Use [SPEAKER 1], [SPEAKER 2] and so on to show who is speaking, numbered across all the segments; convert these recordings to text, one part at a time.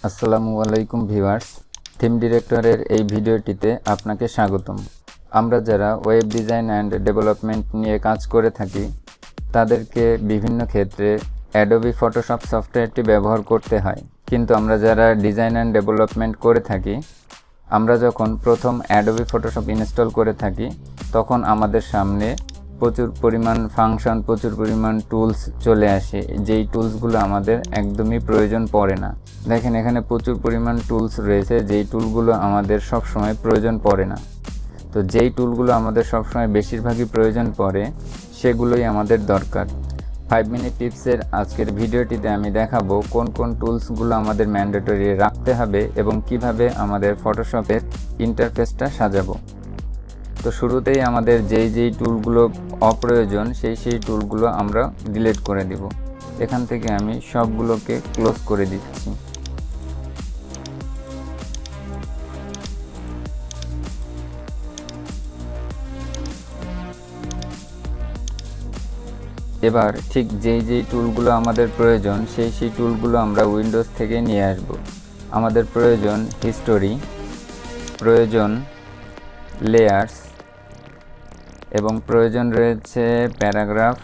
[SPEAKER 1] আসসালামু আলাইকুম viewers, theme ডিরেক্টরের এই ভিডিওটিতে আপনাকে স্বাগতম। আমরা যারা ওয়েব ডিজাইন অ্যান্ড ডেভেলপমেন্ট নিয়ে কাজ করে থাকি তাদেরকে বিভিন্ন ক্ষেত্রে অ্যাডোবি ফটোশপ সফটওয়্যারটি ব্যবহার করতে হয়। কিন্তু আমরা যারা ডিজাইন অ্যান্ড ডেভেলপমেন্ট করে থাকি, আমরা যখন প্রথম অ্যাডোবি ফটোশপ ইনস্টল করে থাকি তখন আমাদের সামনে প্রচুর পরিমাণ ফাংশন, প্রচুর পরিমাণ টুলস চলে আসে, যেই টুলসগুলো আমাদের একদমই প্রয়োজন পড়ে না। দেখেন এখানে প্রচুর পরিমাণ টুলস রয়েছে, যেই টুলগুলো আমাদের সবসময় প্রয়োজন পড়ে না। তো যেই টুলগুলো আমাদের সবসময় বেশিরভাগই প্রয়োজন পড়ে সেগুলোই আমাদের দরকার। 5 মিনিট টিপসের আজকের ভিডিওটিতে আমি দেখাবো কোন কোন টুলসগুলো আমাদের ম্যান্ডেটরি রাখতে হবে এবং কিভাবে আমাদের ফটোশপের ইন্টারফেসটা সাজাবো। তো শুরুতেই আমাদের যেই টুলগুলো অপ্রয়োজন সেই টুলগুলো আমরা ডিলিট করে দিব। এখান থেকে আমি সবগুলোকে ক্লোজ করে দিচ্ছি। এবার ঠিক যেই টুলগুলো আমাদের প্রয়োজন সেই টুলগুলো আমরা উইন্ডোজ থেকে নিয়ে আসব। আমাদের প্রয়োজন হিস্টোরি, প্রয়োজন লেয়ার্স এবং প্রয়োজন রয়েছে প্যারাগ্রাফ,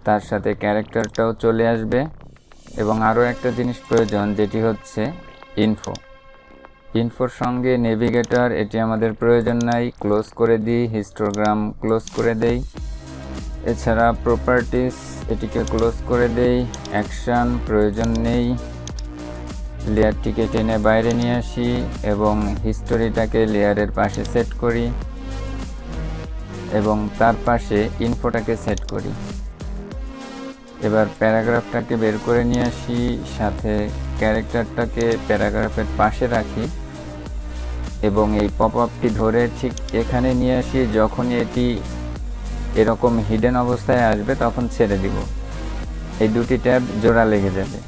[SPEAKER 1] তার সাথে ক্যারেক্টারটাও চলে আসবে এবং আরও একটা জিনিস প্রয়োজন যেটি হচ্ছে ইনফোর সঙ্গে নেভিগেটর, এটি আমাদের প্রয়োজন নাই, ক্লোজ করে দিই। হিস্টোগ্রাম ক্লোজ করে দেই। এছাড়া প্রপার্টিস, এটিকে ক্লোজ করে দেই। অ্যাকশন প্রয়োজন নেই, লেয়ারটিকে টেনে বাইরে নিয়ে আসি এবং হিস্টোরিটাকে লেয়ারের পাশে সেট করি এবং তার পাশে ইনফোটাকে সেট করি। এবার প্যারাগ্রাফটাকে বের করে নিয়ে আসি, সাথে ক্যারেক্টারটাকে প্যারাগ্রাফের পাশে রাখি এবং এই পপআপটি ধরে ঠিক এখানে নিয়ে আসি। যখনই এটি এরকম হিডেন অবস্থায় আসবে তখন ছেড়ে দিব। এই দুটি ট্যাব জোড়া লেগে যাবে।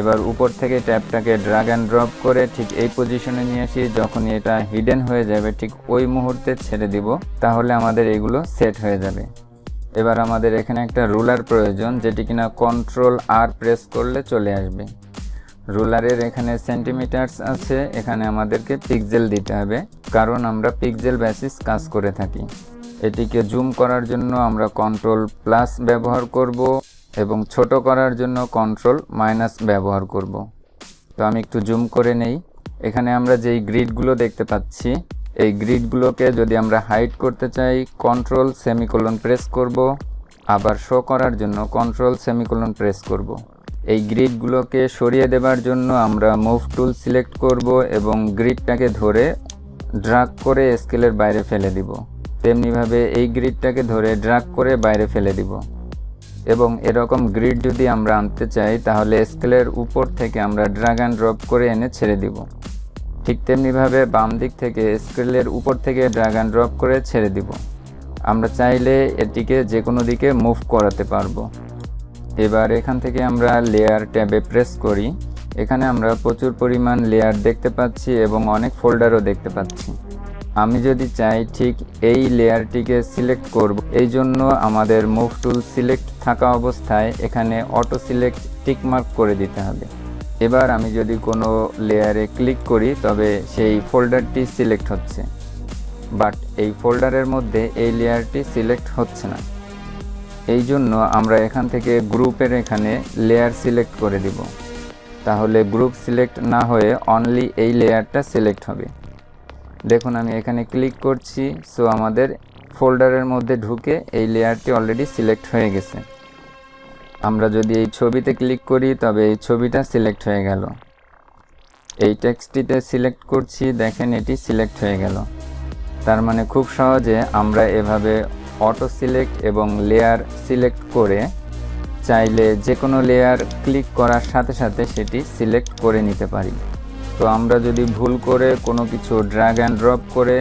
[SPEAKER 1] এবার উপর থেকে ট্যাবটাকে ড্র্যাগ অ্যান্ড ড্রপ করে ঠিক এই পজিশনে নিয়ে আসি। যখনই এটা হিডেন হয়ে যাবে ঠিক ওই মুহূর্তে ছেড়ে দিব, তাহলে আমাদের এগুলো সেট হয়ে যাবে। এবার আমাদের এখানে একটা রুলার প্রয়োজন, যেটি কিনা Ctrl+R প্রেস করলে চলে আসবে। রুলারের এখানে সেন্টিমিটারস আছে, এখানে আমাদেরকে পিক্সেল দিতে হবে, কারণ আমরা পিক্সেল বেসিস কাজ করে থাকি। এটিকে জুম করার জন্য আমরা Ctrl+ ব্যবহার করব এবং ছোট করার জন্য Ctrl- ব্যবহার করব। তো আমি একটু জুম করে নেই। এখানে আমরা যেই গ্রিডগুলো দেখতে পাচ্ছি, এই গ্রিডগুলোকে যদি আমরা হাইড করতে চাই Ctrl: প্রেস করব, আবার শো করার জন্য Ctrl: প্রেস করব। এই গ্রিডগুলোকে সরিয়ে দেবার জন্য আমরা মুভ টুল সিলেক্ট করব এবং গ্রিডটাকে ধরে ড্র্যাগ করে স্কেলের বাইরে ফেলে দিব। তেমনিভাবে এই গ্রিডটাকে ধরে ড্র্যাগ করে বাইরে ফেলে দিব এবং এরকম গ্রিড যদি আমরা আনতে চাই তাহলে স্কেলের উপর থেকে আমরা ড্র্যাগ অ্যান্ড ড্রপ করে এনে ছেড়ে দিব। ঠিক তেমনিভাবে বাম দিক থেকে স্কেলের উপর থেকে ড্র্যাগ অ্যান্ড ড্রপ করে ছেড়ে দিব। আমরা চাইলে এটিকে যে কোনো দিকে মুভ করাতে পারবো। এবার এখান থেকে আমরা লেয়ার ট্যাবে প্রেস করি। এখানে আমরা প্রচুর পরিমাণ লেয়ার দেখতে পাচ্ছি এবং অনেক ফোল্ডারও দেখতে পাচ্ছি। আমি যদি চাই ঠিক এই লেয়ারটিকে সিলেক্ট করব, এই জন্য আমাদের মুভ টুল সিলেক্ট থাকা অবস্থায় এখানে অটো সিলেক্ট টিকমার্ক করে দিতে হবে। এবার আমি যদি কোনো লেয়ারে ক্লিক করি তবে সেই ফোল্ডারটি সিলেক্ট হচ্ছে, বাট এই ফোল্ডারের মধ্যে এই লেয়ারটি সিলেক্ট হচ্ছে না। এই জন্য আমরা এখান থেকে গ্রুপের এখানে লেয়ার সিলেক্ট করে দিব, তাহলে গ্রুপ সিলেক্ট না হয়ে অনলি এই লেয়ারটা সিলেক্ট হবে। দেখুন আমি এখানে ক্লিক করছি, সো আমাদের ফোল্ডারের মধ্যে ঢুকে এই লেয়ারটি অলরেডি সিলেক্ট হয়ে গেছে। আমরা যদি এই ছবিতে ক্লিক করি তবে এই ছবিটা সিলেক্ট হয়ে গেল। এই টেক্সটটিতে সিলেক্ট করছি, দেখেন এটি সিলেক্ট হয়ে গেল। তার মানে খুব সহজে আমরা এভাবে অটো সিলেক্ট এবং লেয়ার সিলেক্ট করে চাইলে যে কোনো লেয়ার ক্লিক করার সাথে সাথে সেটি সিলেক্ট করে নিতে পারি। তো আমরা যদি ভুল করে কোনো কিছু ড্র্যাগ অ্যান্ড ড্রপ করে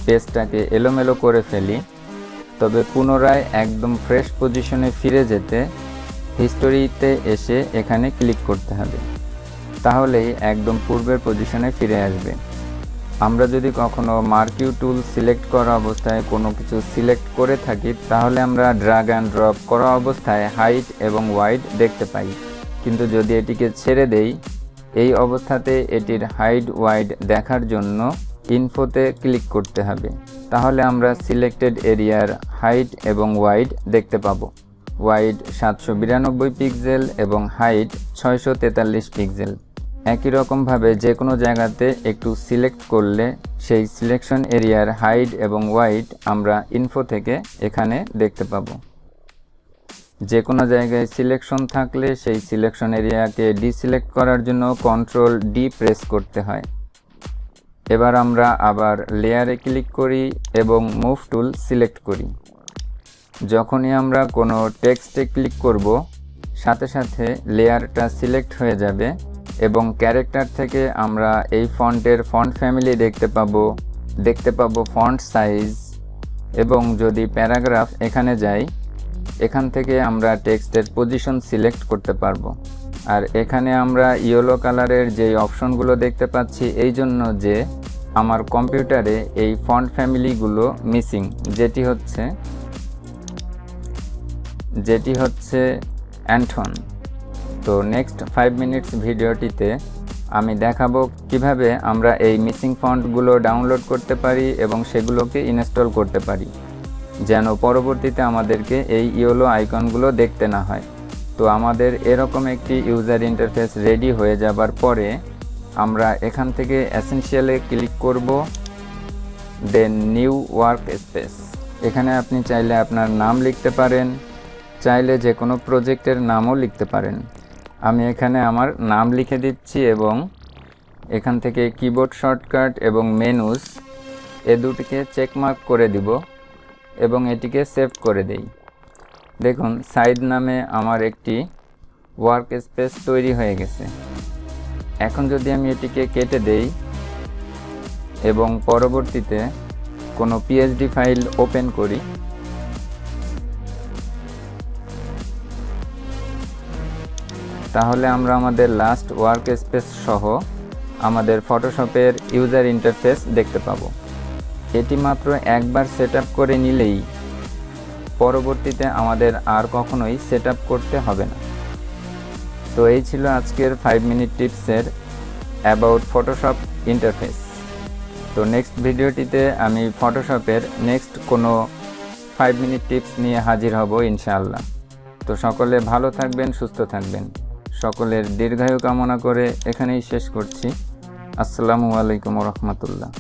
[SPEAKER 1] পেজটাকে এলোমেলো করে ফেলি, তবে পুনরায় একদম ফ্রেশ পজিশনে ফিরে যেতে হিস্টোরিতে এসে এখানে ক্লিক করতে হবে, তাহলেই একদম পূর্বের পজিশনে ফিরে আসবে। আমরা যদি কখনো মার্কিউ টুল সিলেক্ট করা অবস্থায় কোনো কিছু সিলেক্ট করে থাকি তাহলে আমরা ড্র্যাগ অ্যান্ড ড্রপ করা অবস্থায় হাইট এবং ওয়াইড দেখতে পাই, কিন্তু যদি এটিকে ছেড়ে দেই এই অবস্থাতে এটির হাইড ওয়াইড দেখার জন্য ইনফোতে ক্লিক করতে হবে। তাহলে আমরা সিলেক্টেড এরিয়ার হাইট এবং ওয়াইড দেখতে পাবো। ওয়াইড 792 পিক্সেল এবং হাইট 643 পিক্সেল। একই রকমভাবে যে কোনো জায়গাতে একটু সিলেক্ট করলে সেই সিলেকশন এরিয়ার হাইট এবং ওয়াইড আমরা ইনফো থেকে এখানে দেখতে পাবো। যে কোনো জায়গায় সিলেকশন থাকলে সেই সিলেকশন এরিয়াকে ডিসিলেক্ট করার জন্য কন্ট্রোল ডি প্রেস করতে হয়। এবার আমরা আবার লেয়ারে ক্লিক করি এবং মুভ টুল সিলেক্ট করি। যখনই আমরা কোনো টেক্সটে ক্লিক করব, সাথে সাথে লেয়ারটা সিলেক্ট হয়ে যাবে এবং ক্যারেক্টার থেকে আমরা এই ফন্টের ফন্ট ফ্যামিলি দেখতে পাবো ফন্ট সাইজ, এবং যদি প্যারাগ্রাফ এখানে যাই, এখান থেকে আমরা টেক্সটের পজিশন সিলেক্ট করতে পারবো। আর এখানে আমরা ইয়েলো কালারের যে অপশনগুলো দেখতে পাচ্ছি এই জন্য যে আমার কম্পিউটারে এই ফন্ট ফ্যামিলিগুলো মিসিং, যেটি হচ্ছে অ্যান্টন। তো নেক্সট 5 মিনিটস ভিডিওটিতে আমি দেখাবো কিভাবে আমরা এই মিসিং ফন্টগুলো ডাউনলোড করতে পারি এবং সেগুলোকে ইনস্টল করতে পারি, যেন পরবর্তীতে আমাদেরকে এই ইয়েলো আইকনগুলো দেখতে না হয়। তো আমাদের এরকম একটি ইউজার ইন্টারফেস রেডি হয়ে যাবার পরে আমরা এখান থেকে এসেনশিয়ালে ক্লিক করব, দেন নিউ ওয়ার্ক স্পেস। এখানে আপনি চাইলে আপনার নাম লিখতে পারেন, চাইলে যে কোনো প্রজেক্টের নামও লিখতে পারেন। আমি এখানে আমার নাম লিখে দিচ্ছি এবং এখান থেকে কিবোর্ড শর্টকাট এবং মেনুস এ দুটিকে চেকমার্ক করে দিব এবং এটিকে সেভ করে দেই। দেখুন সাইড নামে আমার একটি ওয়ার্ক স্পেস তৈরি হয়ে গেছে। এখন যদি আমি এটিকে কেটে দেই এবং পরবর্তীতে কোনো পিএসডি ফাইল ওপেন করি, তাহলে আমরা আমাদের লাস্ট ওয়ার্ক স্পেস সহ আমাদের ফটোশপের ইউজার ইন্টারফেস দেখতে পাবো। এটি মাত্র একবার সেটআপ করে নিলেই পরবর্তীতে আমাদের আর কখনোই সেটআপ করতে হবে না। তো এই ছিল আজকের 5 মিনিট টিপসের অ্যাবাউট ফটোশপ ইন্টারফেস। তো নেক্সট ভিডিওটিতে আমি ফটোশপের নেক্সট কোনো 5 মিনিট টিপস নিয়ে হাজির হব ইনশাআল্লাহ। তো সকলে ভালো থাকবেন, সুস্থ থাকবেন। সকলের দীর্ঘায়ু কামনা করে এখানেই শেষ করছি। আসসালামু আলাইকুম ওয়া রাহমাতুল্লাহ।